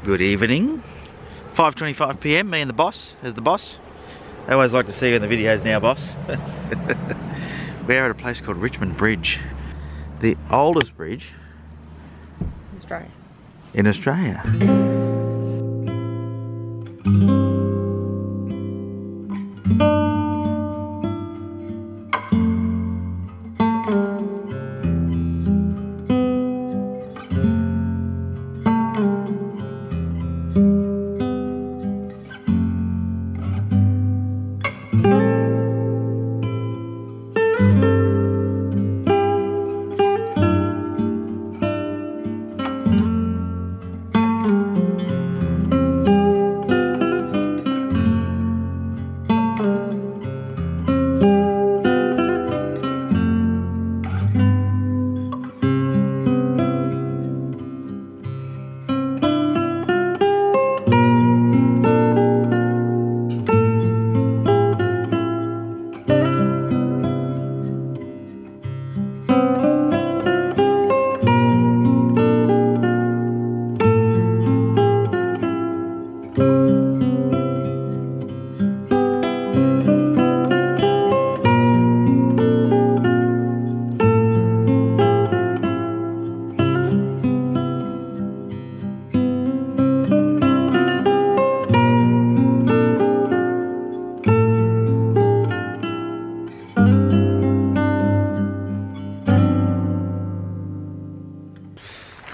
Good evening. 5:25 PM, me and the boss, as the boss. I always like to see you in the videos now, boss. We're at a place called Richmond Bridge. The oldest bridge in Australia.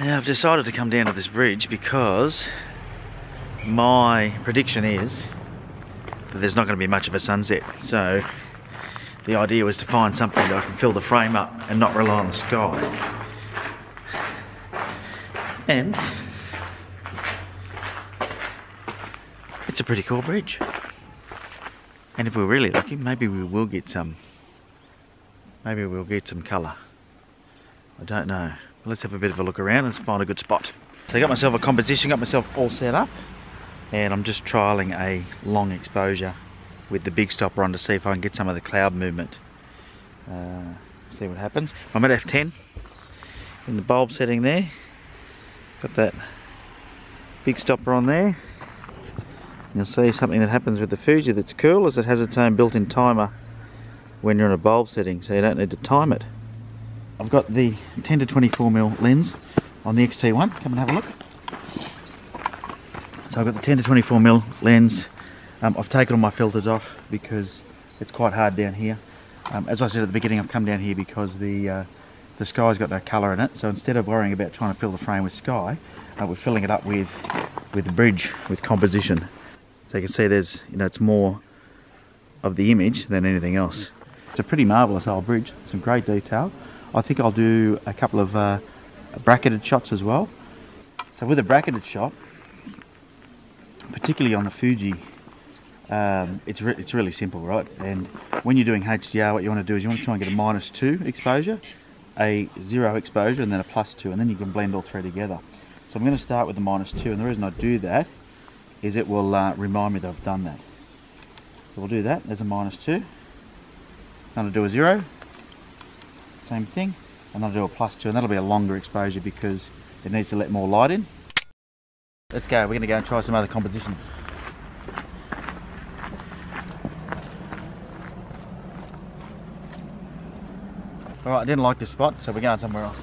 Now I've decided to come down to this bridge because my prediction is that there's not going to be much of a sunset. So the idea was to find something that I can fill the frame up and not rely on the sky. And it's a pretty cool bridge. And if we're really lucky, maybe we will get some. Maybe we'll get some colour. I don't know. Let's have a bit of a look around and find a good spot. So I got myself a composition, got myself all set up, and I'm just trialling a long exposure with the big stopper on to see if I can get some of the cloud movement. See what happens. I'm at f10 in the bulb setting there. Got that big stopper on there. You'll see something that happens with the Fuji that's cool is it has its own built-in timer when you're in a bulb setting, so you don't need to time it. I've got the 10 to 24mm lens on the XT1. Come and have a look. So I've got the 10 to 24mm lens. I've taken all my filters off because it's quite hard down here. As I said at the beginning, I've come down here because the sky's got no colour in it. So instead of worrying about trying to fill the frame with sky, I was filling it up with the bridge, with composition. So you can see there's, it's more of the image than anything else. It's a pretty marvellous old bridge, some great detail. I think I'll do a couple of bracketed shots as well. So with a bracketed shot, particularly on the Fuji, it's really simple, right? And when you're doing HDR, what you want to do is you want to try and get a -2 exposure, a 0 exposure, and then a +2, and then you can blend all three together. So I'm going to start with the -2, and the reason I do that is it will remind me that I've done that. So we'll do that. There's a -2. I'm going to do a 0. Same thing, and I'll do a +2, and that'll be a longer exposure because it needs to let more light in. Let's go, we're going to go and try some other compositions. Alright, I didn't like this spot, so we're going somewhere else.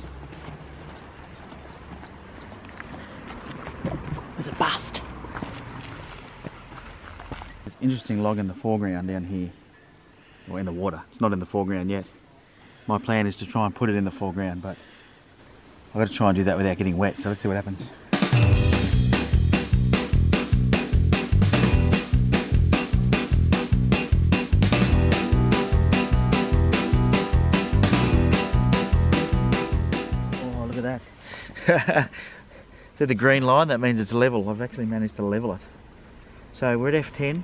There's a bust. There's an interesting log in the foreground down here, or in the water. It's not in the foreground yet. My plan is to try and put it in the foreground, but I've got to try and do that without getting wet, so let's see what happens. Oh, look at that. See the green line? That means it's level. I've actually managed to level it. So we're at f10,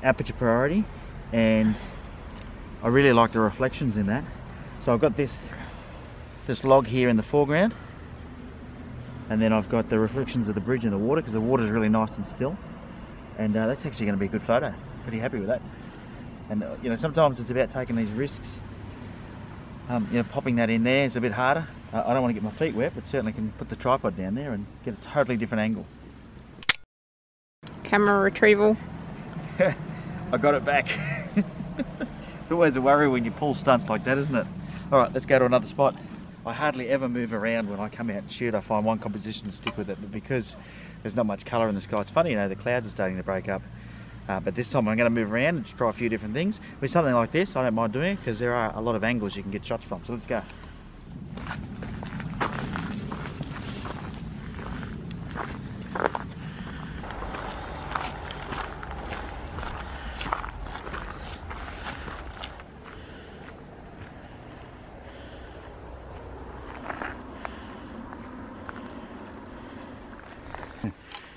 aperture priority, and I really like the reflections in that. So I've got this log here in the foreground, and then I've got the reflections of the bridge in the water because the water is really nice and still, and that's actually going to be a good photo. Pretty happy with that. And sometimes it's about taking these risks. Popping that in there is a bit harder. I don't want to get my feet wet, but certainly can put the tripod down there and get a totally different angle. camera retrieval. I got it back. It's always a worry when you pull stunts like that, isn't it? Alright, let's go to another spot. I hardly ever move around when I come out and shoot. I find one composition and stick with it, but because there's not much colour in the sky, it's funny, you know, the clouds are starting to break up. But this time I'm going to move around and try a few different things. With something like this, I don't mind doing it because there are a lot of angles you can get shots from. So let's go.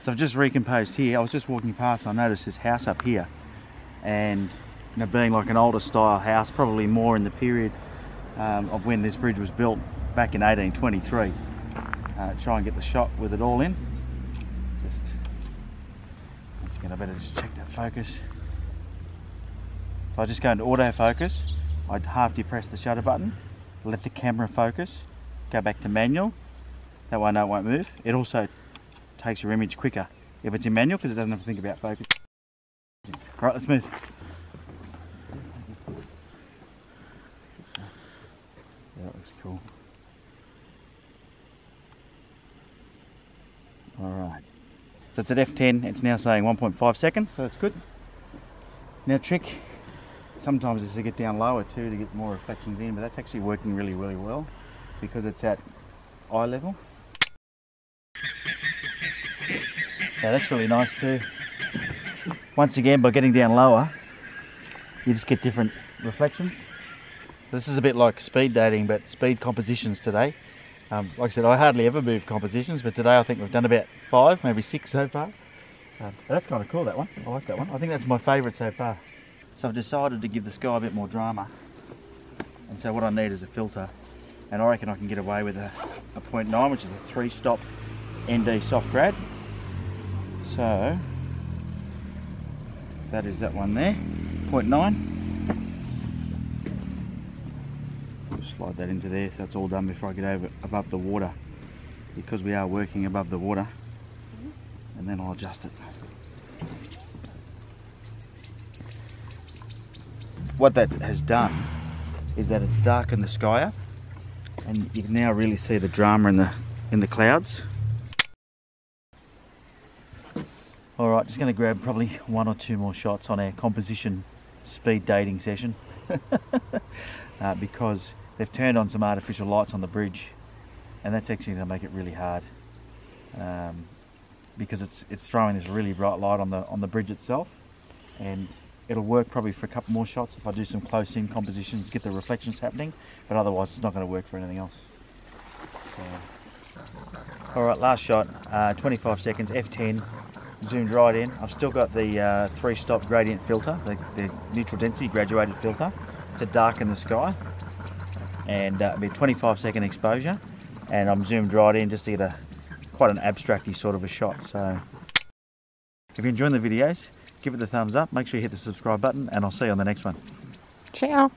So I've just recomposed here. I was just walking past and I noticed this house up here, and you know, being like an older style house, probably more in the period of when this bridge was built back in 1823. Try and get the shot with it all in. Just once again, I better just check that focus. So I just go into autofocus. I'd half depress the shutter button, let the camera focus, go back to manual. That way I know it won't move. It also takes your image quicker if it's in manual because it doesn't have to think about focus. Right, let's move. Yeah, that looks cool. Alright, so it's at f10, it's now saying 1.5 seconds, so that's good. Now trick, sometimes is to get down lower too to get more reflections in, but that's actually working really, really well because it's at eye level. So that's really nice too. Once again, by getting down lower, you just get different reflections. So this is a bit like speed dating, but speed compositions today. Like I said, I hardly ever move compositions, but today I think we've done about 5, maybe 6 so far. That's kind of cool, that one. I like that one. I think that's my favourite so far. So I've decided to give the sky a bit more drama. And so what I need is a filter. And I reckon I can get away with a 0.9, which is a 3-stop ND soft grad. So that is that one there, 0.9. Just slide that into there so it's all done before I get above the water, because we are working above the water, and then I'll adjust it. What that has done is that it's darkened the sky up, and you can now really see the drama in the clouds. Alright, just going to grab probably 1 or 2 more shots on our composition speed dating session because they've turned on some artificial lights on the bridge, and that's actually going to make it really hard because it's throwing this really bright light on the bridge itself, and it'll work probably for a couple more shots if I do some close-in compositions, get the reflections happening, but otherwise it's not going to work for anything else. Alright, last shot, 25 seconds, f10. Zoomed right in. I've still got the 3-stop gradient filter, the neutral density graduated filter, to darken the sky, and it'll be a 25-second exposure, and I'm zoomed right in just to get quite an abstracty sort of a shot. So if you're enjoying the videos, give it the thumbs up, make sure you hit the subscribe button, and I'll see you on the next one. Ciao.